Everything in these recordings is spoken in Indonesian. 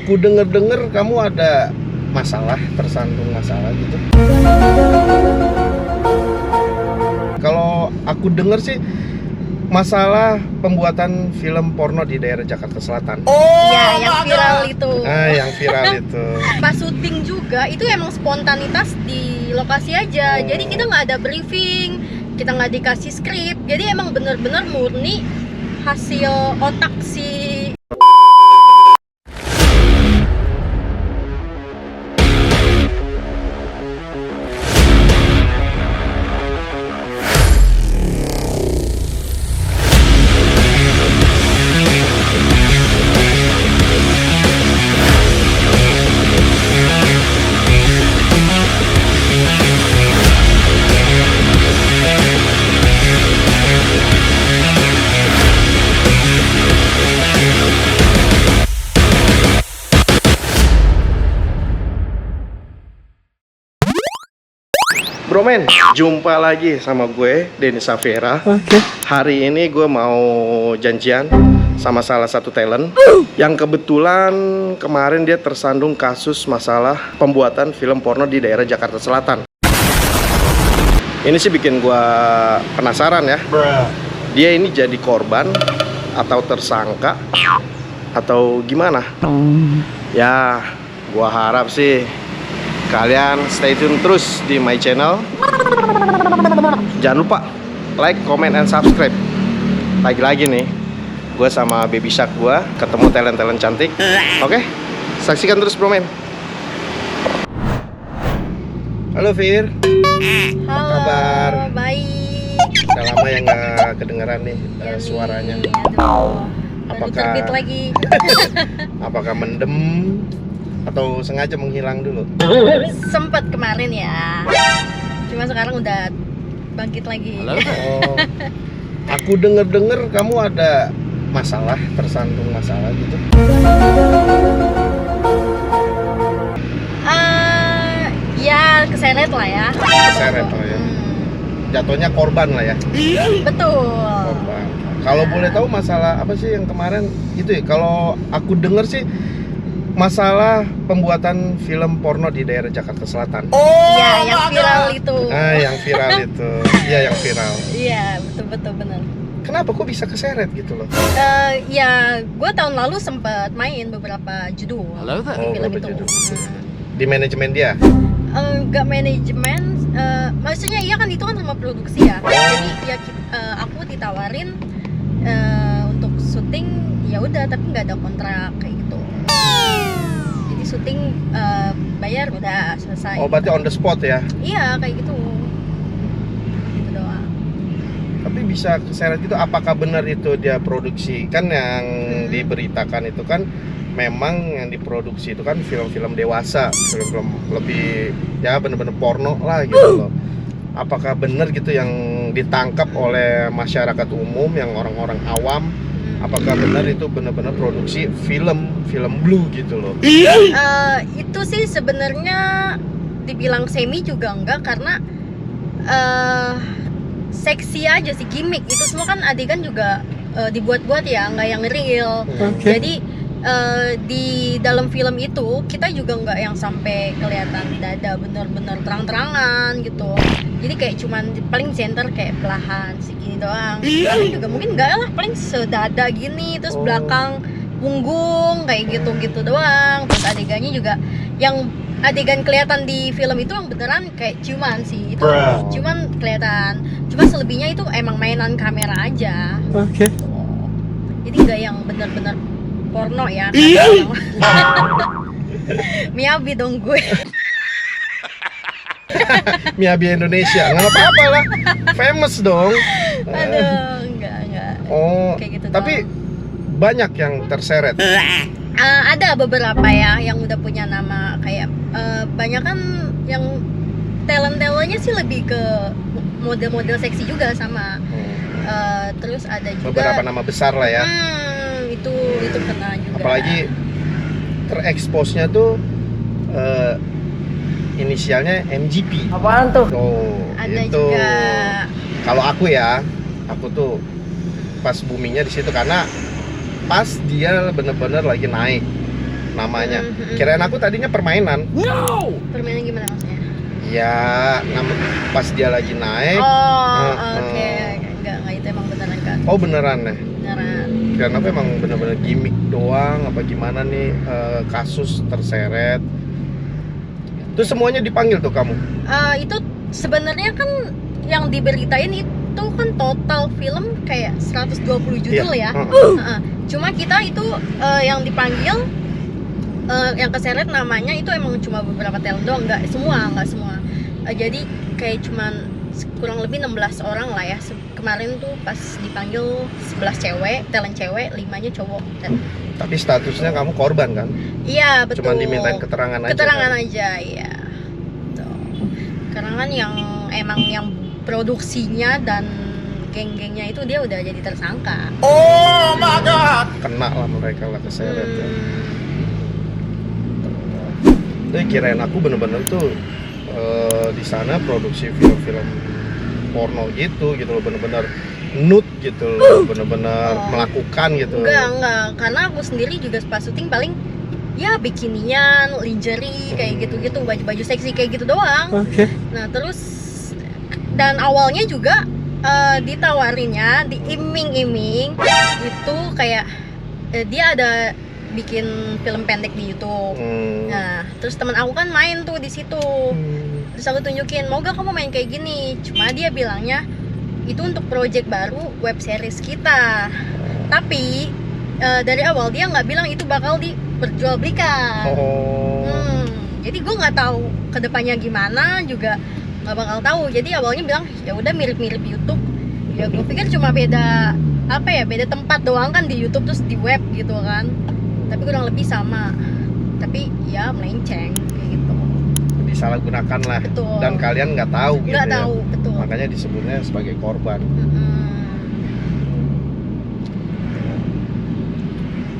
Aku denger-denger kamu ada masalah, tersandung masalah gitu. Kalau aku denger sih masalah pembuatan film porno di daerah Jakarta Selatan. Iya, yang viral itu. Yang viral itu. Pas syuting juga itu emang spontanitas di lokasi aja. Jadi kita nggak ada briefing, kita nggak dikasih skrip. Jadi emang bener-bener murni hasil otak si. Bromen, jumpa lagi sama gue, Denny Savera. Oke. Hari ini gue mau janjian sama salah satu talent yang kebetulan kemarin dia tersandung kasus masalah pembuatan film porno di daerah Jakarta Selatan. Ini sih bikin gue penasaran ya. Dia ini jadi korban atau tersangka atau gimana? Ya, gue harap sih kalian stay tune terus di my channel. Jangan lupa like, comment, and subscribe. Lagi-lagi nih, gue sama baby shark gue ketemu talent-talent cantik. Oke, saksikan terus Bromen. Halo Fir. Halo, kabar? baik. Udah lama ya nggak kedengeran nih suaranya. Aduh, baru Apakah- terbit lagi. Apakah mendem atau sengaja menghilang dulu? Sempet kemarin ya. Cuma sekarang udah bangkit lagi. Oh, aku denger-denger kamu ada masalah, tersandung masalah gitu. Ya keseret lah ya. Keseret lah ya. Jatuhnya korban lah ya. Betul. Korban. Kalau boleh tahu masalah apa sih yang kemarin itu ya? Kalau aku denger sih masalah pembuatan film porno di daerah Jakarta Selatan. Iya, yang viral itu. Yang viral itu. Iya, yang viral. Iya, betul benar. Kenapa kok bisa keseret gitu loh? Ya, gue tahun lalu sempat main beberapa judul di film berapa itu. judul? Di manajemen dia. Enggak manajemen, maksudnya iya kan itu kan sama produksi ya. Jadi ya aku ditawarin untuk syuting, ya udah tapi nggak ada kontrak kayak gitu. Jadi syuting bayar udah selesai. Oh, berarti on the spot ya? Iya kayak gitu. Gitu doang. Tapi bisa keseret gitu, apakah benar itu dia produksi? Kan yang diberitakan itu kan memang yang diproduksi itu kan film-film dewasa, film-film lebih ya bener-bener porno lah gitu loh. Apakah benar gitu yang ditangkap oleh masyarakat umum, yang orang-orang awam? Apakah benar itu benar-benar produksi film blue gitu loh? Itu sih sebenarnya dibilang semi juga enggak, karena seksi aja sih, gimmick. Itu semua kan adegan juga dibuat-buat ya, nggak yang real. Jadi di dalam film itu kita juga nggak yang sampai kelihatan dada bener-bener terang-terangan gitu. Jadi kayak cuman paling center kayak belahan segini doang. Belakang juga mungkin nggak lah, paling sedada gini, terus belakang punggung kayak gitu-gitu doang. Terus adegannya juga yang adegan kelihatan di film itu yang beneran kayak ciuman sih. Itu cuman kelihatan. Cuma selebihnya itu emang mainan kamera aja. Oke. Jadi nggak yang bener-bener porno ya. Miyabi dong gue. Miyabi Indonesia, nggak apa-apa lah, famous dong. Aduh, enggak. Oh, Kayak gitu tapi doang. banyak yang terseret. Ada beberapa ya yang udah punya nama, kayak banyak kan yang talent-talentnya sih lebih ke model-model seksi juga sama. Terus ada juga Beberapa nama besar lah ya. Itu kena juga. Apalagi tereksposnya tuh inisialnya MGP. Apaan tuh? Oh, Ada itu. juga. Kalau aku tuh pas boomingnya di situ karena pas dia bener-bener lagi naik. namanya. Kirain aku tadinya permainan. Permainan gimana maksudnya? Ya, pas dia lagi naik. Oh, oke. Enggak itu emang beneran kan? Oh beneran ya? Beneran. Karena aku emang bener-bener gimmick doang. Apa gimana nih kasus terseret. Terus semuanya dipanggil tuh kamu? Itu sebenarnya kan yang diberitain itu kan total film kayak 120 judul ya. Cuma kita itu yang dipanggil yang keseret namanya itu emang cuma beberapa talent doang, nggak semua. Jadi kayak cuman kurang lebih 16 orang lah ya. Kemarin tuh pas dipanggil 11 cewek, talent cewek, 5-nya cowok. Tapi statusnya kamu korban kan? Iya betul. Cuman dimintain keterangan aja. Keterangan kan? aja, iya. Tuh. Karena kan yang emang yang produksinya dan geng-gengnya itu dia udah jadi tersangka. Oh my god. Kena lah mereka lah keseret ya. Tapi kirain aku bener-bener tuh di sana produksi film-film porno gitu loh, bener-bener nude gitu loh, bener-bener melakukan gitu. Enggak, karena aku sendiri juga pas syuting paling ya bikinian, lingerie kayak gitu-gitu, baju-baju seksi kayak gitu doang. Nah terus dan awalnya juga ditawarinnya, diiming-iming itu kayak dia ada bikin film pendek di YouTube. Nah, terus teman aku kan main tuh di situ. Terus aku tunjukin, mau gak kamu main kayak gini? Cuma dia bilangnya itu untuk project baru web series kita. Tapi dari awal dia nggak bilang itu bakal diperjualbelikan. Jadi gue nggak tahu kedepannya gimana, juga nggak bakal tahu. Jadi awalnya bilang ya udah mirip-mirip YouTube. Ya gue pikir cuma beda beda tempat doang kan di YouTube terus di web gitu kan. Tapi kurang lebih sama, tapi ya melenceng kayak gitu. Disalahgunakan lah. Betul. Dan kalian nggak tahu gitu. Nggak tahu, betul. Makanya disebutnya sebagai korban.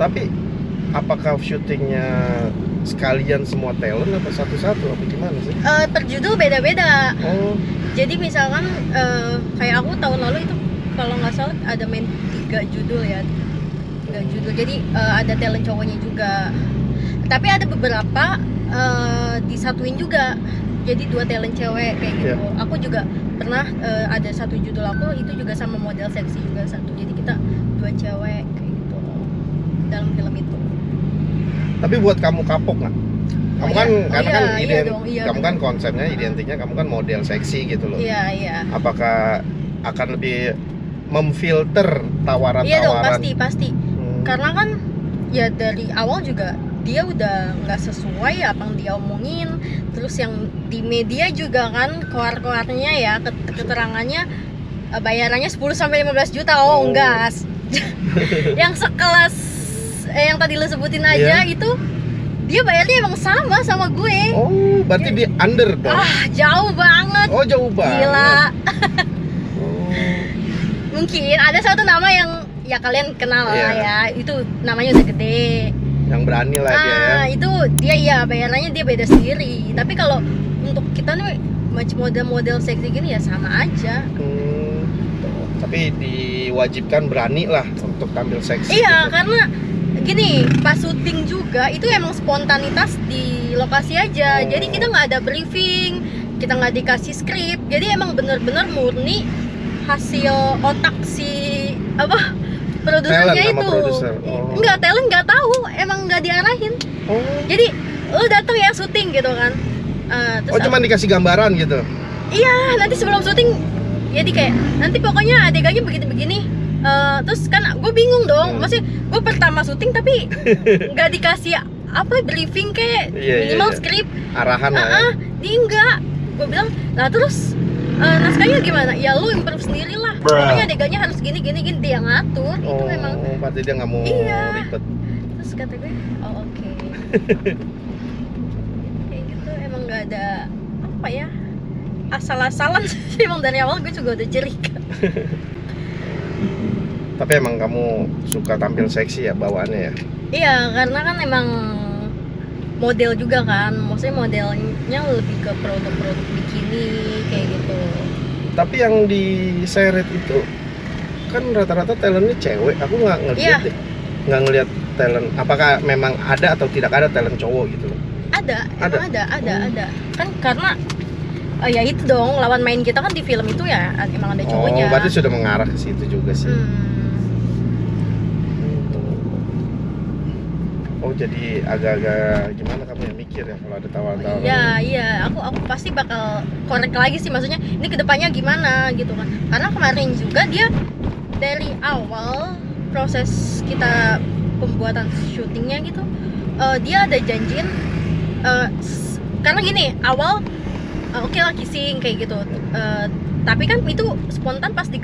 Tapi apakah syutingnya sekalian semua talent atau satu-satu apa gimana sih? Per judul beda-beda. Oh. Jadi misalkan kayak aku tahun lalu itu kalau nggak salah ada main 3 judul ya. Judul, jadi ada talent cowoknya juga, tapi ada beberapa disatuin juga, jadi 2 talent cewek kayak gitu. Aku juga pernah ada 1 judul aku itu juga sama model seksi juga satu, jadi kita 2 cewek kayak gitu dalam film itu. Tapi buat kamu kapok nggak? Kamu kamu kan konsepnya identiknya kamu kan model seksi gitu loh. Iya. Apakah akan lebih memfilter tawaran-tawaran? Iya dong, pasti. Karena kan ya dari awal juga dia udah nggak sesuai apa yang dia omongin. Terus yang di media juga kan keluar-keluarnya ya keterangannya bayarannya 10-15 juta. Enggak. Yang sekelas yang tadi lo sebutin aja itu dia bayarnya emang sama gue. Oh, berarti dia under dong. Jauh banget. Oh, jauh banget. Gila. Mungkin ada satu nama yang ya kalian kenal lah ya, itu namanya udah gede, yang berani lah dia ya. Itu dia ya bayarannya dia beda sendiri. Tapi kalau untuk kita nih macam model-model seksi gini ya sama aja. Tapi diwajibkan berani lah untuk tampil seksi. Iya gitu. Karena gini pas syuting juga itu emang spontanitas di lokasi aja. Jadi kita nggak ada briefing, kita nggak dikasih skrip. Jadi emang bener-bener murni hasil otak si produsernya itu. Enggak, talent nggak tahu, emang nggak diarahin. Jadi lu datang ya syuting gitu kan. Terus cuma dikasih gambaran gitu. Iya, nanti sebelum syuting jadi kayak nanti pokoknya adegannya begini-begini. Terus kan gue bingung dong, maksudnya gue pertama syuting tapi nggak dikasih briefing kayak minimal skrip arahan lah. Dia enggak, gue bilang lah terus naskahnya gimana? Ya lu improve sendiri lah. Pokoknya adegannya harus gini dia ngatur. Itu memang. Berarti dia nggak mau ribet. Terus kata gue, oke. Kayak gitu emang nggak ada asal-asalan sih. Emang dari awal gue juga udah curiga. Tapi emang kamu suka tampil seksi ya bawaannya ya? Iya, karena kan emang model juga kan, maksudnya modelnya lebih ke produk-produk bikini kayak gitu. Tapi yang diseret itu kan rata-rata talentnya cewek, aku nggak ngeliat deh, nggak ngeliat talent, apakah memang ada atau tidak ada talent cowok gitu loh? Ada, emang ada. Kan karena ya itu dong, lawan main kita kan di film itu ya emang ada cowoknya. Oh, berarti sudah mengarah ke situ juga sih. Oh, jadi agak-agak gimana kamu yang mikir ya kalau ada tawaran-tawaran? Iya, aku pasti bakal korek lagi sih, maksudnya ini kedepannya gimana gitu kan. Karena kemarin juga dia dari awal proses kita pembuatan syutingnya gitu, dia ada janjiin, karena gini awal oke lah kissing kayak gitu, tapi kan itu spontan pas di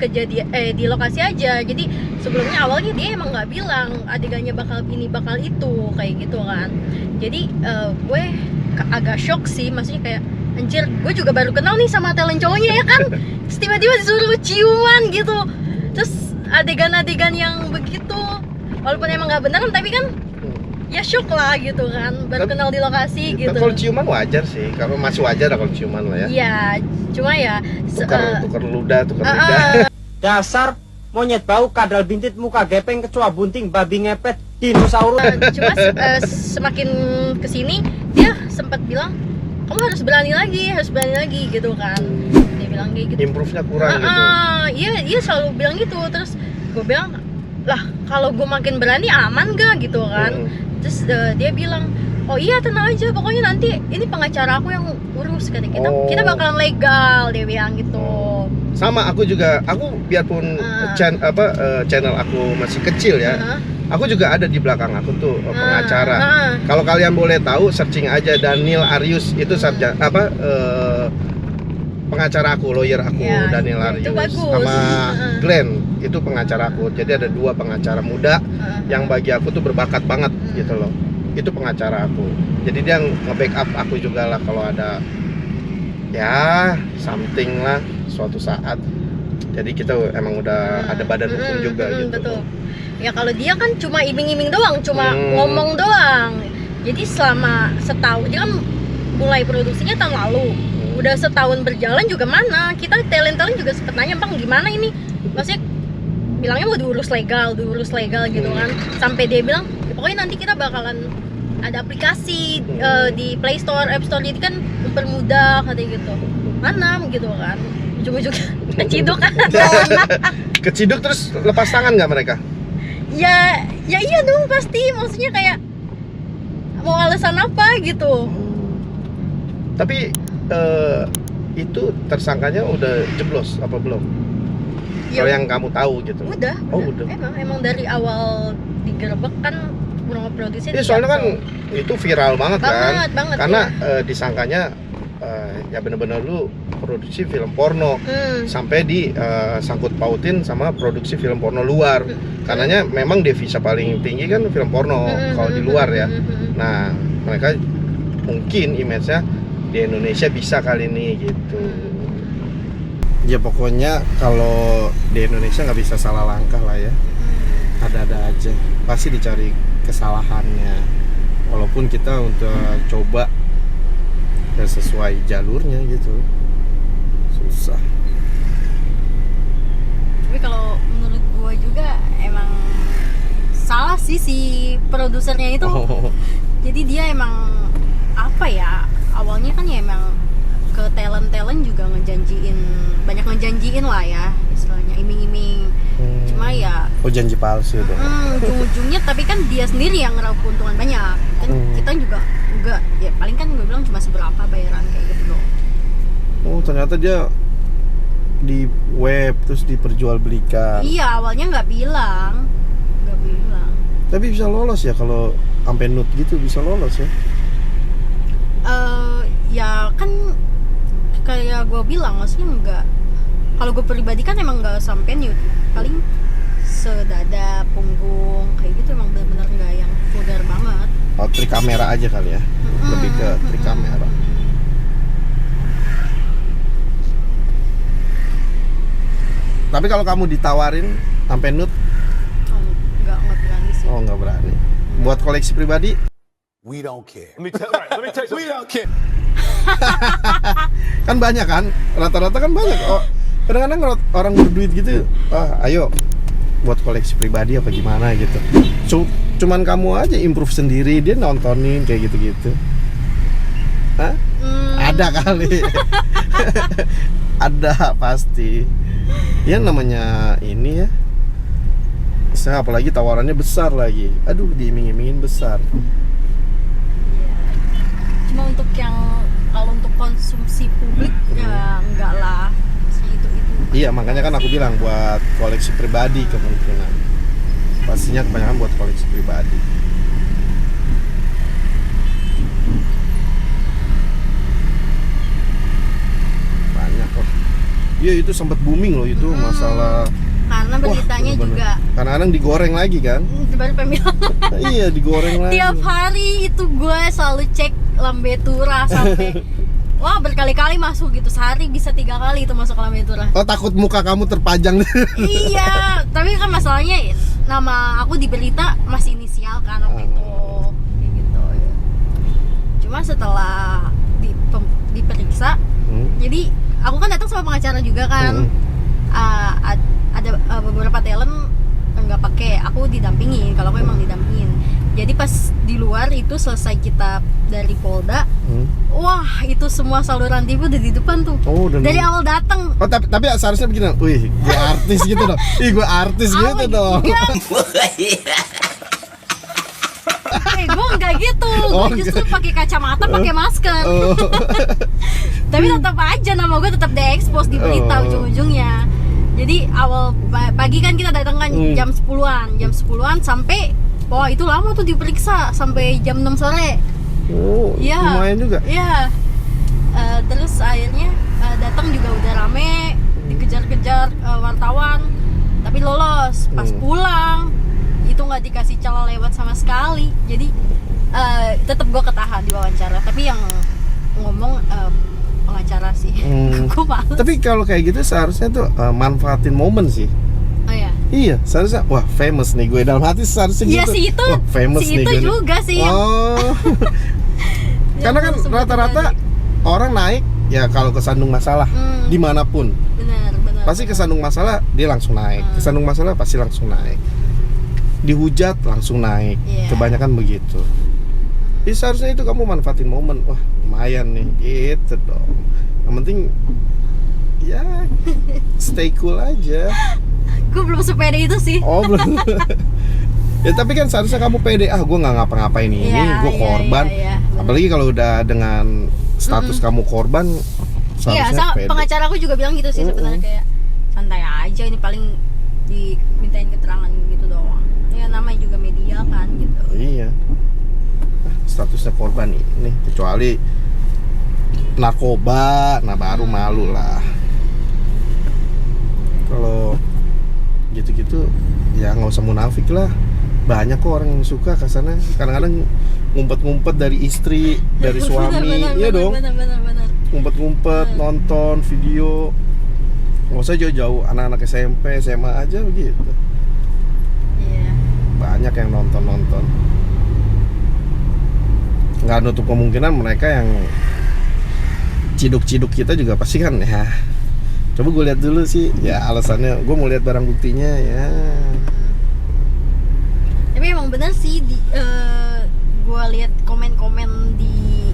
lokasi aja. Jadi sebelumnya awalnya dia emang nggak bilang adegannya bakal ini bakal itu kayak gitu kan. Jadi gue agak shock sih, maksudnya kayak anjir, gue juga baru kenal nih sama talent cowoknya ya kan. Terus tiba-tiba disuruh ciuman gitu, terus adegan-adegan yang begitu walaupun emang nggak beneran tapi kan ya shock lah gitu kan, baru kenal di lokasi gitu. Kalau ciuman wajar sih, kalau masih wajar lah kalau ciuman lah ya. Iya, cuma ya tukar ludah. Dasar monyet bau, kadal bintit, muka gepeng, kecoa bunting, babi ngepet, dinosaurus. Cuma semakin kesini dia sempat bilang kamu harus berani lagi gitu kan. Dia bilang kayak gitu. Improve-nya kurang gitu. Iya selalu bilang gitu. Terus gue bilang lah kalau gue makin berani aman gak gitu kan. Terus dia bilang, oh iya tenang aja, pokoknya nanti ini pengacara aku yang urus, kata kita bakalan legal, dia bilang gitu. Sama aku juga, aku biarpun channel aku masih kecil ya, aku juga ada di belakang aku tuh pengacara. Kalau kalian boleh tahu, searching aja Daniel Arius, itu pengacara aku, lawyer aku ya, Daniel Arius, sama Glenn itu pengacara aku. Jadi ada 2 pengacara muda yang bagi aku tuh berbakat banget gitu loh. Itu pengacara aku. Jadi dia nge-backup aku juga lah kalau ada ya something lah suatu saat. Jadi kita emang udah ada badan hukum juga gitu. Betul. Ya kalau dia kan cuma iming-iming doang, cuma ngomong doang. Jadi selama setahun, dia kan mulai produksinya tahun lalu. Udah setahun berjalan juga mana, kita talent juga sempet nanya, bang gimana ini, maksudnya bilangnya mau diurus legal gitu kan, sampai dia bilang pokoknya nanti kita bakalan ada aplikasi di Play Store, App Store, jadi kan mempermudah katanya gitu. Mana gitu kan, ujung-ujungnya keciduk kan. Keciduk terus lepas tangan nggak mereka? Ya iya dong pasti, maksudnya kayak mau alasan apa gitu. Tapi itu tersangkanya udah jeblos apa belum? Kalau yang kamu tahu gitu. Udah. Udah. Emang dari awal digerebek kan belum produksi. Iya, soalnya kan itu viral banget kan. Banget. Karena disangkanya ya bener-bener lu produksi film porno sampai sangkut pautin sama produksi film porno luar. Karenanya memang devisa paling tinggi kan film porno kalau di luar ya. Nah, mereka mungkin image-nya di Indonesia bisa kali ini gitu. Ya pokoknya kalau di Indonesia nggak bisa salah langkah lah ya. Ada-ada aja, pasti dicari kesalahannya. Walaupun kita untuk coba ya sesuai jalurnya gitu, susah. Tapi kalau menurut gua juga emang salah sih si produsernya itu. Jadi dia emang apa ya? Awalnya kan ya emang ke talent juga banyak ngejanjiin lah ya, istilahnya iming-iming. Cuma ya janji palsu dong. Ujung-ujungnya tapi kan dia sendiri yang ngeraup keuntungan banyak. Kan kita juga enggak, ya paling kan gue bilang cuma seberapa bayaran kayak gitu loh. Ternyata dia di web terus diperjualbelikan. Iya, awalnya nggak bilang. Tapi bisa lolos ya kalau sampai nude gitu, bisa lolos ya? Ya kan kayak gue bilang, maksudnya enggak, kalau gue pribadi kan emang nggak sampai nude, paling sedada, punggung kayak gitu, emang benar-benar nggak yang vulgar banget. Trik kamera aja kali ya, lebih ke trik kamera. Tapi kalau kamu ditawarin sampai nude, nggak berani sih. Nggak berani. Buat koleksi pribadi? We don't care. Let me tell you, we don't care. Kan banyak kan, rata-rata kan banyak. Kadang-kadang orang berduit gitu, ayo buat koleksi pribadi apa gimana gitu. Cuman kamu aja improve sendiri, dia nontonin kayak gitu-gitu. Hah? Ada kali. Ada pasti. Ya namanya ini ya. Misalnya apalagi tawarannya besar lagi. Aduh, diiming-imingin besar. Cuma untuk yang kalau untuk konsumsi publik ya enggak lah. Itu. Iya, makanya kan aku bilang buat koleksi pribadi kemungkinan. Pastinya kebanyakan buat koleksi pribadi. Banyak kok. Iya, itu sempat booming loh itu masalah. Karena beritanya juga Kadang-kadang digoreng lagi kan? baru pembilang. Iya, digoreng lagi. Tiap hari itu gue selalu cek Lambe Tura sampai wah berkali-kali masuk gitu, sehari bisa 3 kali itu masuk ke Lambe Tura. Oh, takut muka kamu terpajang. Iya, tapi kan masalahnya nama aku di berita masih inisial kan waktu itu, kayak gitu. Cuma setelah diperiksa, jadi aku kan datang sama pengacara juga kan. Ada beberapa talent nggak pakai, aku didampingin. Kalau aku emang didampingin. Jadi pas di luar itu selesai kita dari Polda, wah itu semua saluran TV udah di depan tuh. Dari awal datang. Oh, tapi seharusnya begini, wih, gue artis gitu dong. Ih, gue artis gitu dong. Gue enggak gitu, gue justru pakai kacamata, pakai masker. Tapi tetap aja nama gue tetap diekspos di berita ujung-ujungnya. Jadi awal pagi kan kita datang kan jam 10-an sampai wah itu lama tuh diperiksa sampai jam 6 sore. Oh, ya, lumayan juga. Iya. Terus akhirnya datang juga udah rame, dikejar-kejar wartawan, tapi lolos. Pas pulang itu nggak dikasih celah lewat sama sekali. Jadi tetap gue ketahan di wawancara. Tapi yang ngomong pengacara sih. Gue malu. Tapi kalau kayak gitu seharusnya tuh manfaatin momen sih. Oh ya. Iya, seharusnya wah famous nih gue, dalam hati seharusnya iya gitu. Iya sih itu. Wah, famous si nih itu gue juga nih. sih. Oh. Karena kan rata-rata orang naik ya kalau kesandung masalah dimanapun. Benar. Pasti kesandung masalah dia langsung naik. Kesandung masalah pasti langsung naik. Dihujat langsung naik. Kebanyakan begitu. Jadi seharusnya itu kamu manfaatin momen. Wah, lumayan nih gitu dong. Yang penting ya stay cool aja. Gue belum sepede itu sih. Oh, belum. Ya tapi kan seharusnya kamu pede. Gue nggak ngapa-ngapain ini, gue korban. Apalagi kalau udah dengan status kamu korban, seharusnya pede. Pengacara aku juga bilang gitu sih sebenarnya, kayak santai aja, ini paling dimintain keterangan gitu doang. Ya namanya juga media kan gitu. Iya. Statusnya korban ini, kecuali narkoba, nah baru malu lah. Kalau gitu-gitu ya nggak usah munafik lah. Banyak kok orang yang suka kesana. Kadang-kadang ngumpet-ngumpet dari istri, dari suami. Iya dong. Benar. Ngumpet-ngumpet nonton video. Nggak usah jauh-jauh, anak-anak SMP, SMA aja begitu. Iya. Banyak yang nonton. Nggak nutup kemungkinan mereka yang ciduk-ciduk kita juga pasti kan ya. Coba gue lihat dulu sih, ya alasannya gue mau lihat barang buktinya ya. Tapi emang bener sih, gue lihat komen-komen di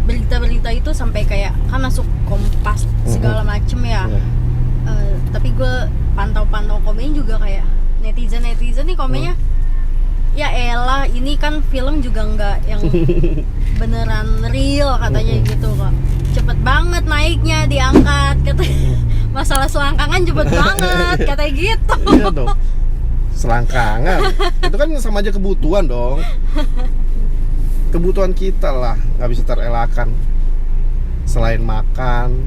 berita-berita itu sampai kayak kan masuk Kompas segala macem ya. Tapi gue pantau komen juga kayak netizen nih komennya. Ya elah, ini kan film juga nggak yang beneran real katanya gitu kok. Cepet banget naiknya, diangkat katanya. Masalah selangkangan cepet banget katanya gitu. Iya dong. Selangkangan. Itu kan sama aja kebutuhan dong. Kebutuhan kita lah, nggak bisa terelakkan. Selain makan,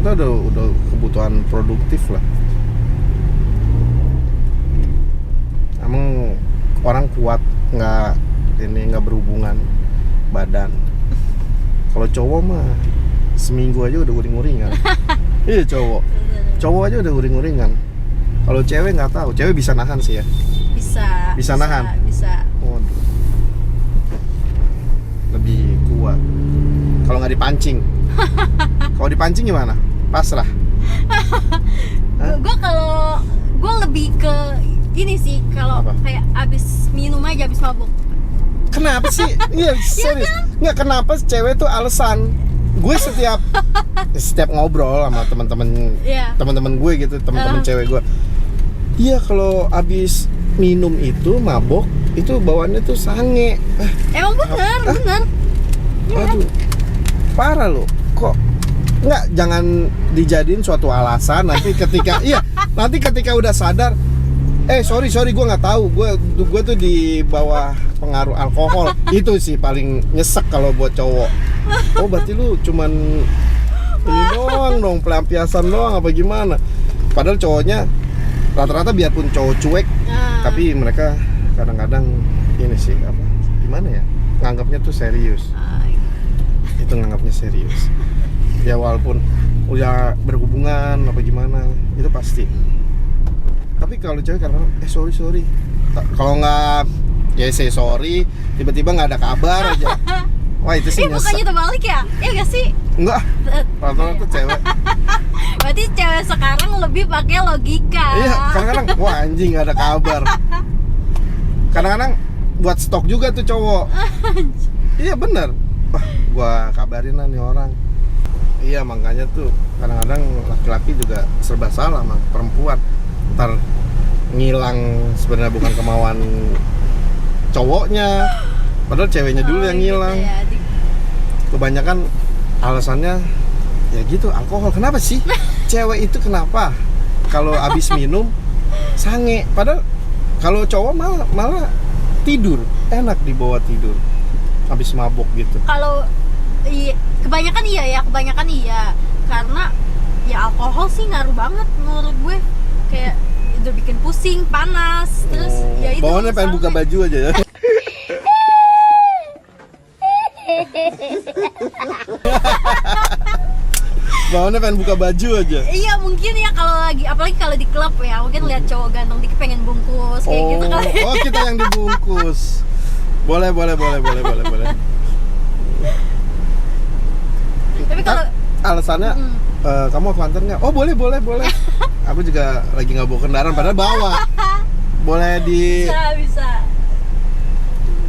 itu udah kebutuhan produktif lah. Emang orang kuat nggak berhubungan badan. Kalau cowok mah seminggu aja udah uring-uringan. Iya cowok aja udah uring-uringan. Kalau cewek nggak tahu, cewek bisa nahan sih ya. Bisa nahan. Waduh. Lebih kuat. Kalau nggak dipancing. Kalau dipancing gimana? Pasrah. Gue lebih ke Gini sih, kalau Apa? kayak abis minum aja, abis mabuk. Kenapa sih? Iya, serius. Nggak, kenapa cewek tuh alasan. Gue setiap ngobrol sama teman-teman Iya. teman-teman gue gitu, teman-teman cewek gue. Iya, kalau abis minum itu mabok, itu bawaannya tuh sange. Emang bener. Aduh, parah lo. Kok nggak, jangan dijadiin suatu alasan nanti ketika nanti ketika udah sadar, sorry gue nggak tahu, gue tuh di bawah pengaruh alkohol. Itu sih paling nyesek kalau buat cowok. Oh, berarti lu cuman ini doang dong, pelampiasan doang apa gimana? Padahal cowoknya rata-rata biarpun cowok cuek, tapi mereka kadang-kadang ini sih apa gimana ya, nganggapnya tuh serius. Itu nganggapnya serius ya, walaupun udah berhubungan apa gimana itu pasti. Tapi kalau cewek kadang sorry kalau nggak ya say sorry, tiba-tiba nggak ada kabar aja, wah itu sih bukannya nyesek. terbalik ya? Iya gak sih? Enggak, rata-rata cewek. Berarti cewek sekarang lebih pakai logika. Iya, kadang-kadang wah anjing nggak ada kabar. Kadang-kadang buat stok juga tuh cowok. Iya bener. Wah, gua kabarin lah nih orang. Iya, makanya tuh kadang-kadang laki-laki juga serba salah sama perempuan. Ntar ngilang sebenarnya bukan kemauan cowoknya, padahal ceweknya dulu yang ngilang. Gitu ya. Kebanyakan alasannya ya gitu, alkohol. Kenapa sih cewek itu kenapa kalau abis minum sange, padahal kalau cowok malah tidur enak, dibawa tidur abis mabok gitu. Kalau kebanyakan iya karena ya alkohol sih ngaruh banget menurut gue, kayak itu bikin pusing, panas, terus ya itu bawaannya pengen buka baju aja ya. Bawaannya pengen buka baju aja. Iya mungkin ya, kalau lagi apalagi kalau di klub ya, mungkin lihat cowok ganteng dikit pengen bungkus kayak gitu kali. Oh, kita yang dibungkus. Boleh. Tapi kalau alasannya kamu mau antar nggak? Oh boleh. Aku juga lagi nggak bawa kendaraan, padahal bawa. Boleh bisa.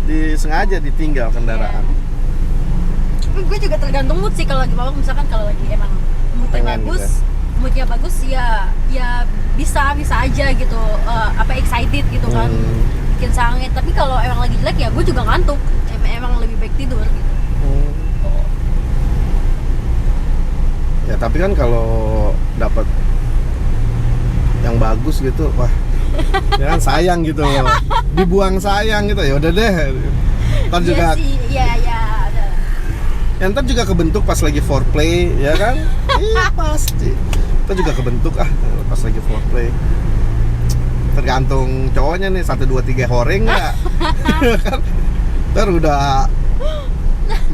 Disengaja ditinggal kendaraan. Tapi gue juga tergantung mood sih kalau lagi mabok. Misalkan kalau lagi emang Pengen moodnya bagus ya bisa aja gitu, excited gitu kan, bikin sange. Tapi kalau emang lagi jelek ya gue juga ngantuk, emang lebih baik tidur gitu. Ya tapi kan kalau dapat yang bagus gitu, wah, ya kan sayang gitu loh. Dibuang sayang gitu, ya udah deh. Ntar juga, Iya ada. ya ntar juga kebentuk pas lagi foreplay, ya kan? Iya pasti. Ntar juga kebentuk pas lagi foreplay. Tergantung cowoknya nih, 1, 2, 3 horeng nggak? Kan? Ntar udah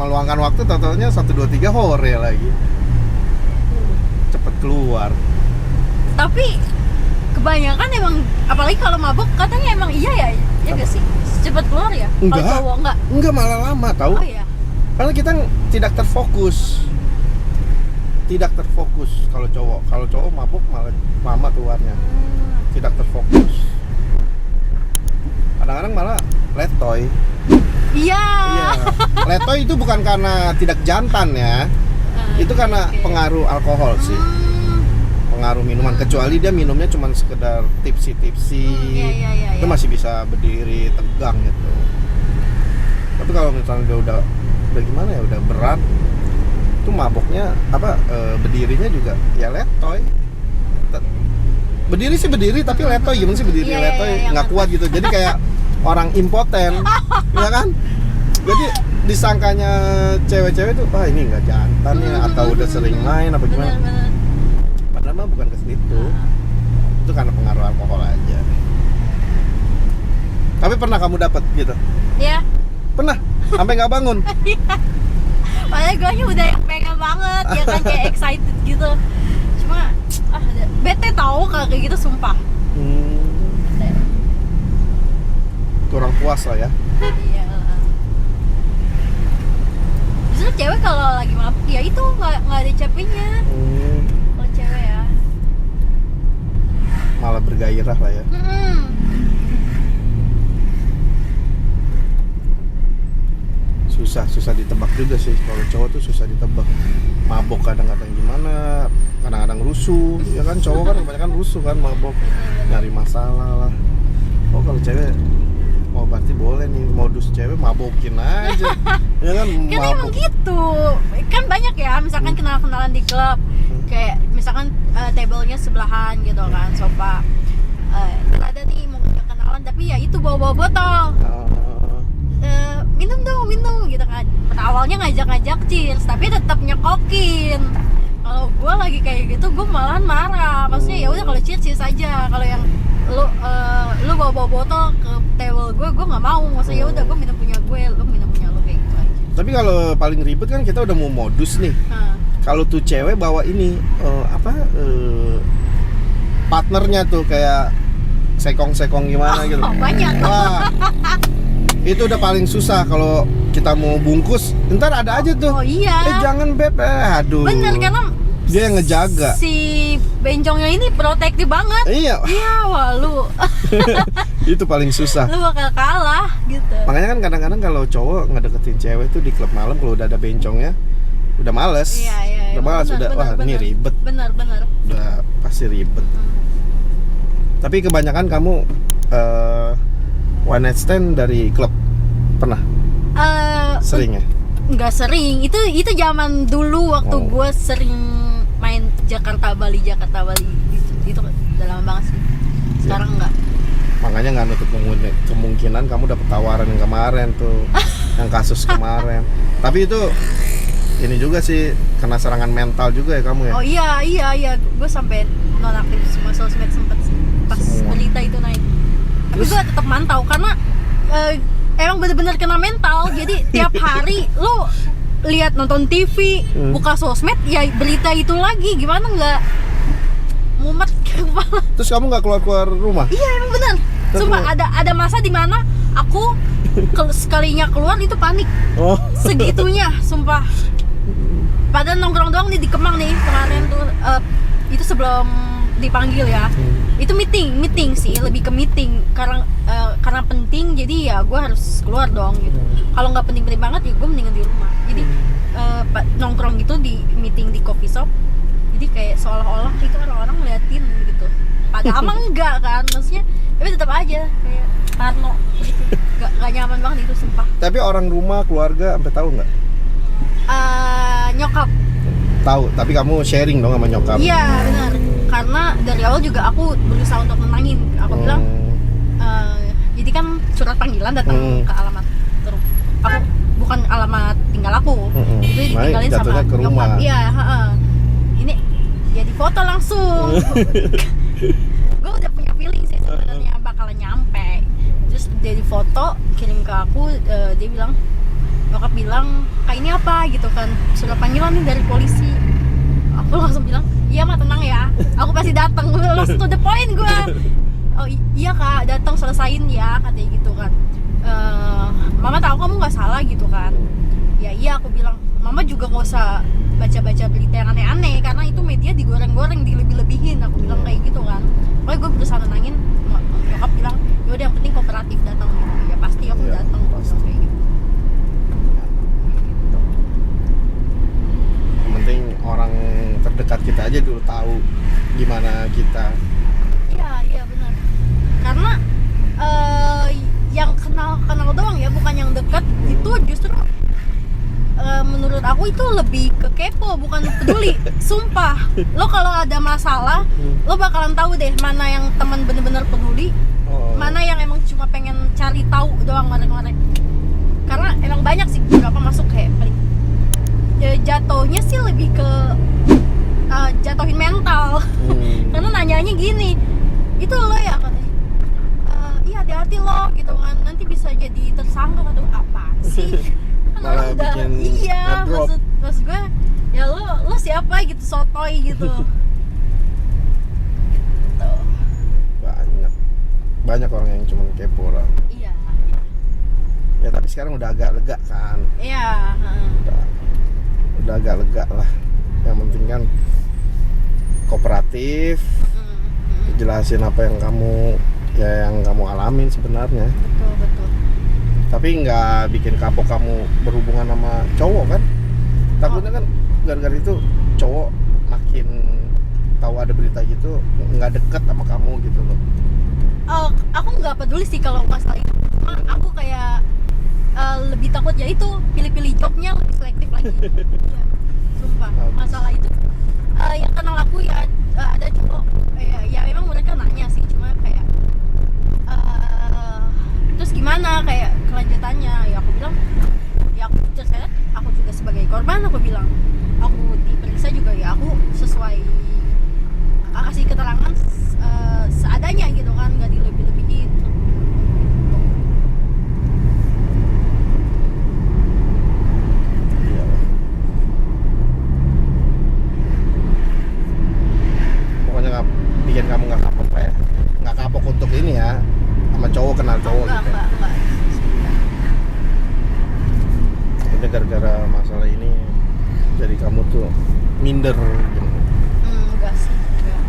meluangkan waktu, totalnya 1, 2, 3 hore lagi. Cepet keluar. Tapi kebanyakan emang, apalagi kalau mabuk katanya emang iya gak sih? Cepet keluar ya? Kalau cowok enggak malah lama tahu. Oh iya. Karena kita tidak terfokus kalau cowok. Kalau cowok mabuk malah lama keluarnya. Tidak terfokus. Kadang-kadang malah letoy. Iya. Letoy itu bukan karena tidak jantan ya. Itu karena pengaruh alkohol sih. Pengaruh minuman, kecuali dia minumnya cuma sekedar tipsi. Iya. Itu masih bisa berdiri tegang gitu. Tapi kalau misalnya dia udah gimana ya, udah berat, itu maboknya berdirinya juga ya letoy. Berdiri sih berdiri, tapi letoy gimana sih berdiri letoy, nggak kuat gitu. Jadi kayak orang impoten, ya kan? Jadi disangkanya cewek-cewek tuh, wah ini nggak jantan ya, atau udah sering main apa gimana? Bener. Padahal mah bukan ke situ. Itu karena pengaruh alkohol aja. Tapi pernah kamu dapat gitu? Iya. Pernah? Sampai nggak bangun? Padahal gue udah pengen banget ya kan, kayak excited gitu. Cuma bete tau kalau kayak gitu, sumpah. Bete. Kurang puas lah ya. Iya. Justru cewek kalau lagi mabuk ya itu nggak ada capeknya. Kalau cewek ya. malah bergairah lah ya. Susah ditebak juga sih, kalau cowok tuh susah ditebak. Mabok kadang-kadang gimana, kadang-kadang rusuh, ya kan cowok kan kebanyakan rusuh kan, mabok, nyari masalah lah. Oh kalau cewek, oh berarti boleh nih modus cewek mabokin aja, ya kan Kan emang gitu, kan banyak ya, misalkan kenalan di klub, kayak misalkan tablenya sebelahan gitu kan, sofa. Ada nih mau kenalan tapi ya itu bawa botol. Minum dong gitu kan. Pada awalnya ngajak cheers tapi tetap nyekokin. Kalau gue lagi kayak gitu gue malahan marah. Maksudnya ya udah kalau cheers aja. Kalau yang lu bawa botol ke table gue nggak mau. Maksudnya ya udah gue minum punya gue, lu minum punya lu kayak gitu aja. Tapi kalau paling ribet kan kita udah mau modus nih. Kalau tuh cewek bawa ini partnernya tuh kayak sekong gimana gitu. Banyak. Wah, itu udah paling susah kalau kita mau bungkus. Ntar ada aja tuh. Oh iya. Jangan beb, aduh. Bener karena dia yang ngejaga. Si bencongnya ini protektif banget. Iya. Iya, wah lu. Itu paling susah. Lu bakal kalah gitu. Makanya kan kadang-kadang kalau cowok ngedeketin cewek tuh di klub malam kalau udah ada bencongnya udah males. Iya. Udah males, udah wah ini ribet. Bener. Udah pasti ribet. Tapi kebanyakan kamu one night stand dari klub pernah? Sering ya? Nggak sering. Itu zaman dulu waktu gue sering main Jakarta Bali. Itu udah lama banget sih. Sekarang enggak. Makanya nggak nutup kemungkinan kamu dapet tawaran yang kemarin tuh, yang kasus kemarin. Tapi itu ini juga sih kena serangan mental juga ya kamu ya? Oh iya. Gue sampai nonaktif semua sosmed sempet sih. Pas berita itu naik. Tapi gue tetap mantau karena emang bener-bener kena mental. Jadi tiap hari lo lihat nonton TV, buka sosmed, ya berita itu lagi. Gimana nggak mumet ke kepala? Terus kamu nggak keluar rumah? Iya emang bener. Sumpah ada masa dimana aku sekalinya keluar itu panik. Oh. Segitunya, sumpah. Padahal nongkrong doang nih di Kemang nih kemarin tuh. Itu sebelum dipanggil ya. Itu meeting sih, lebih ke meeting karena penting jadi ya gue harus keluar dong gitu. Kalau nggak penting banget ya gue mendingan di rumah. Jadi nongkrong gitu di meeting di coffee shop. Jadi kayak seolah-olah itu orang-orang ngeliatin gitu. Padahal emang enggak kan, maksudnya tapi tetap aja kayak parno gitu. Gak nyaman banget itu sumpah. Tapi orang rumah, keluarga sampai tahu nggak? Nyokap. Tahu, tapi kamu sharing dong sama nyokap. Iya benar. Karena dari awal juga aku berusaha untuk menangin. Aku bilang, jadi kan surat panggilan datang ke alamat aku bukan alamat tinggal aku. Itu ditinggalin sama ke rumah. Nyokap. Iya. Ini jadi foto langsung. Gue udah punya feeling sih sebenarnya bakalan nyampe. Terus dia di foto kirim ke aku, dia bilang, nyokap bilang kayak ini apa gitu kan, surat panggilan nih dari polisi. Aku langsung bilang iya mah tenang ya, aku pasti datang. Langsung to the point gue. Oh iya kak, datang selesain ya katanya gitu kan. Mama tahu kamu nggak salah gitu kan. Ya iya aku bilang, mama juga nggak usah baca-baca berita yang aneh-aneh karena itu media digoreng-goreng, dilebih-lebihin. Aku bilang kayak gitu kan. Pokoknya gue berusaha nenangin. Nyokap bilang yaudah yang penting kooperatif datang gitu. Ya pasti aku datang kayak gitu. Yang penting orang terdekat kita aja dulu tahu gimana kita. Iya benar. Karena yang kenal doang ya, bukan yang dekat. Itu justru menurut aku itu lebih ke kepo, bukan peduli. Sumpah, lo kalau ada masalah, lo bakalan tahu deh mana yang teman bener-bener peduli, mana yang emang cuma pengen cari tahu doang, ngorek-ngorek. Karena emang banyak sih beberapa masuk kayak jatuhnya sih lebih ke jatuhin mental. Karena nanyanya gini, itu lo ya katanya, iya hati-hati lo gitu kan, nanti bisa jadi tersangka atau apa sih. Malah bikin iya, maksud gue ya lo siapa gitu, sotoy gitu. Gitu. Banyak orang yang cuma kepo lah. Iya. Ya tapi sekarang udah agak lega kan. Iya. Udah agak lega lah. Yang penting kan kooperatif, ngejelasin apa yang kamu alamin sebenarnya. Betul. Tapi nggak bikin kapok kamu berhubungan sama cowok kan? Takutnya kan gara-gara itu cowok makin tahu ada berita gitu nggak deket sama kamu gitu loh. Aku nggak peduli sih kalau masalah itu. Cuma aku kayak lebih takut ya itu pilih-pilih jobnya lebih selektif lagi. Iya, sumpah. Masalah itu yang kenal aku ya ada cowok ya memang mereka nanya sih, cuma kayak terus gimana kayak kelanjutannya, ya aku bilang ya aku terseret, aku juga sebagai korban, aku bilang aku diperiksa juga ya aku sesuai kasih keterangan seadanya gitu kan, nggak dilebih-lebihin. Pokoknya bikin kamu nggak kapok ya, nggak kapok untuk ini ya sama cowok, kenal cowok gitu. Enggak. Tapi gara-gara masalah ini jadi kamu tuh minder gitu. Enggak sih, enggak.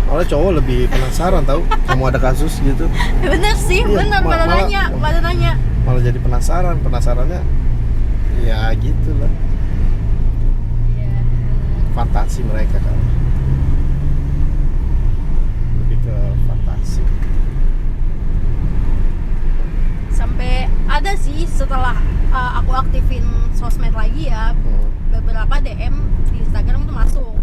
Malah cowok lebih penasaran tahu kamu ada kasus gitu. Bener sih, Iya, bener, pada nanya. Malah jadi penasarannya ya gitulah, Iya. fantasi mereka kan, lebih ke fantasi. Sampai ada sih setelah aku aktifin sosmed lagi ya, beberapa DM di Instagram tuh masuk.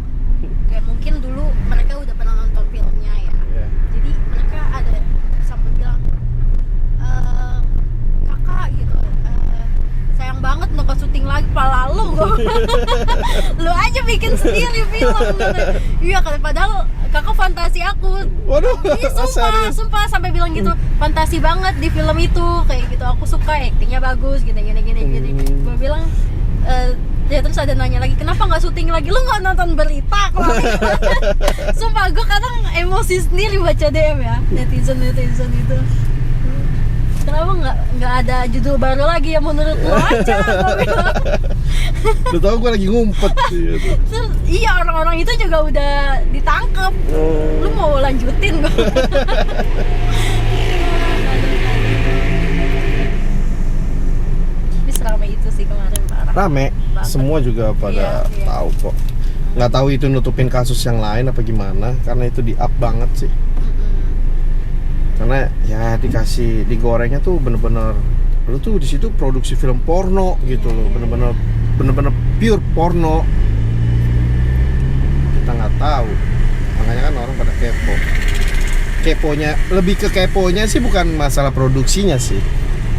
Kayak mungkin dulu mereka udah pernah nonton filmnya ya. Iya. Jadi mereka ada sampai bilang kakak gitu, sayang banget nggak syuting lagi, pala lu lu aja bikin sendiri film gitu. Iya kan, padahal kakak fantasi aku. Waduh, Iya, sumpah sampai bilang gitu, fantasi banget di film itu kayak gitu, aku suka aktingnya bagus gini. Gue bilang ya terus ada nanya lagi, kenapa nggak syuting lagi, lu nggak nonton berita kemarin? Sumpah gue kadang emosi sendiri baca DM ya netizen itu. Kenapa nggak ada judul baru lagi yang menurut lu aja? Gue bilang. Lu tau gue lagi ngumpet gitu. Terus, iya, orang-orang itu juga udah ditangkap. Lu mau lanjutin gue? Tapi seramai itu sih kemarin, parah. Rame, Banget. semua juga pada Iya. tahu kok. Nggak tahu itu nutupin kasus yang lain apa gimana, karena itu di up banget sih. Karena ya digorengnya tuh bener-bener lu tuh di situ produksi film porno gitu loh, bener-bener pure porno. Kita nggak tahu, makanya kan orang pada keponya lebih ke keponya sih, bukan masalah produksinya sih.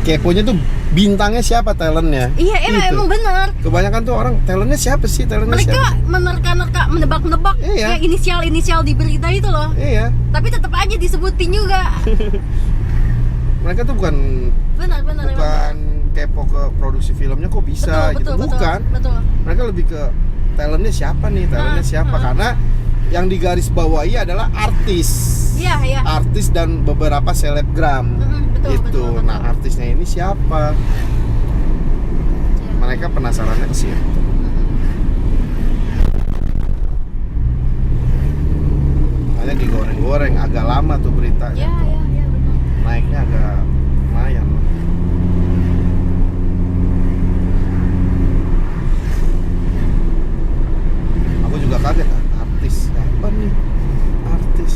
Keponya tuh bintangnya siapa, talentnya. Iya, emang bener. Kebanyakan tuh orang talentnya siapa sih, Mereka menerka-nerka, menebak-nebak Iya. ya inisial di berita itu loh. Iya, Tapi tetap aja disebutin juga. mereka tuh bukan Benar. kepo ke produksi filmnya kok bisa gitu, bukan. Betul. Mereka lebih ke talentnya siapa nih, karena yang digaris bawahi adalah artis. Iya. Artis dan beberapa selebgram. Betul. Nah, artisnya ini siapa? Iya. Mereka penasarannya ke situ. Makanya digoreng-goreng agak lama tuh beritanya. Iya, benar. Naiknya agak lumayan. Aku juga kaget, artis apa nih? Artis.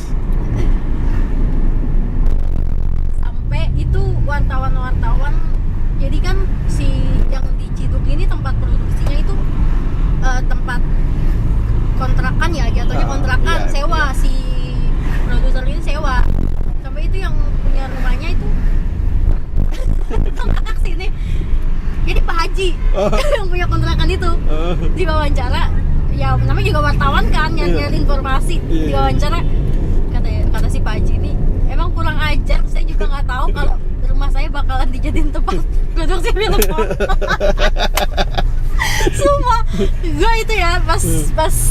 Sampai itu wartawan, jadi kan si yang di Ciduk ini tempat produksinya itu tempat kontrakan ya, jatuhnya kontrakan, iya, sewa. iya. Si produser ini sewa. Sampai itu yang punya rumahnya itu kontrakan sini. Jadi Pak Haji yang punya kontrakan itu diwawancara, ya namanya juga wartawan kan, nyari informasi. Diwawancara kata si Pak Haji ini emang kurang ajar, saya juga nggak tahu kalau rumah saya bakalan dijadiin tempat produksi film porno. Sumpah, gue itu ya pas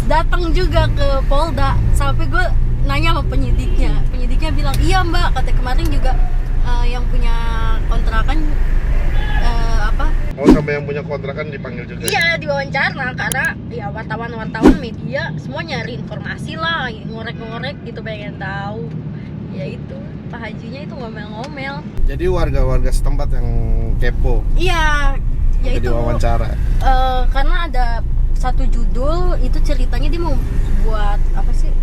datang juga ke Polda, sampai gue nanya sama penyidiknya bilang iya mbak, kata kemarin juga yang punya kontrakan apa? Oh, sampai yang punya kontrakan dipanggil juga. Iya, diwawancara karena ya wartawan media semua nyari informasi lah, ngorek-ngorek gitu, pengen tahu. Ya itu, Pak Hajinya itu ngomel-ngomel. Jadi warga-warga setempat yang kepo. Iya, ya jadi itu. wawancara. Karena ada satu judul itu ceritanya dia mau buat apa sih?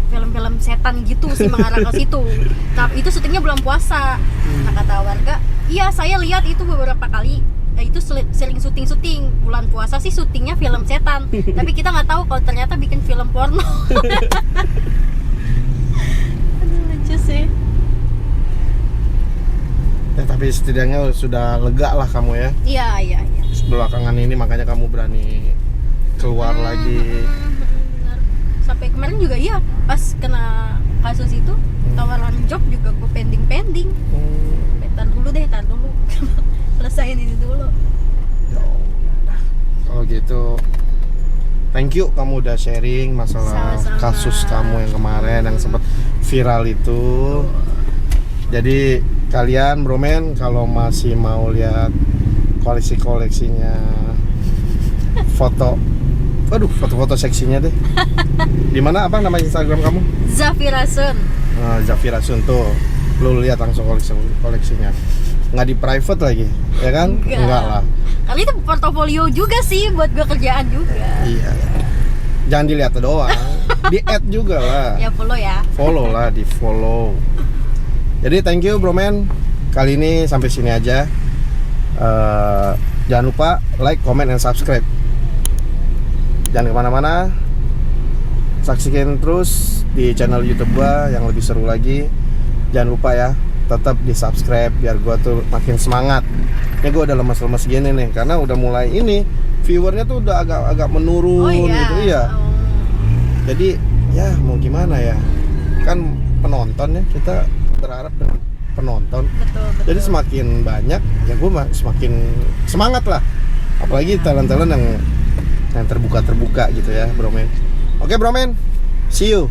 Film-film setan gitu sih, mengarah ke situ. Tapi itu syutingnya bulan puasa. Nah, kata warga, iya saya lihat itu beberapa kali. Itu sering syuting bulan puasa sih, syutingnya film setan. Tapi kita nggak tahu kalau ternyata bikin film porno. Aduh, lucu sih. Ya, tapi setidaknya sudah lega lah kamu ya. Iya. Belakangan ini makanya kamu berani keluar lagi. Benar. Sampai kemarin juga iya, pas kena kasus itu tawaran job juga gue pending. Tar dulu. Selesain ini dulu. Ya udah. Kalau gitu, thank you kamu udah sharing masalah Sama-sama. kasus kamu yang kemarin yang sempat viral itu. Jadi kalian bromen kalau masih mau lihat koleksinya foto-foto seksinya deh. Di mana, apa nama Instagram kamu? Zafirasun. Zafirasun tuh. Lu lihat langsung koleksinya. Nggak di private lagi, ya kan? Enggak lah. Kali itu portofolio juga sih buat gue kerjaan juga. Iya. Jangan dilihat doang, di add juga lah. Ya follow ya. Follow lah, di follow. Jadi thank you bro man. Kali ini sampai sini aja. Jangan lupa like, comment, and subscribe. Jangan kemana-mana. Saksikan terus di channel YouTube gua yang lebih seru lagi. Jangan lupa ya, tetap di subscribe biar gua tuh makin semangat. Ini gua udah lemes-lemes gini nih karena udah mulai ini viewernya tuh udah agak menurun gitu ya. Jadi ya mau gimana ya, kan penonton ya, kita berharap dengan penonton. Betul. Jadi semakin banyak ya gue semakin semangat lah. Apalagi talent-talent yang terbuka gitu ya, bro men. Oke bro men, see you.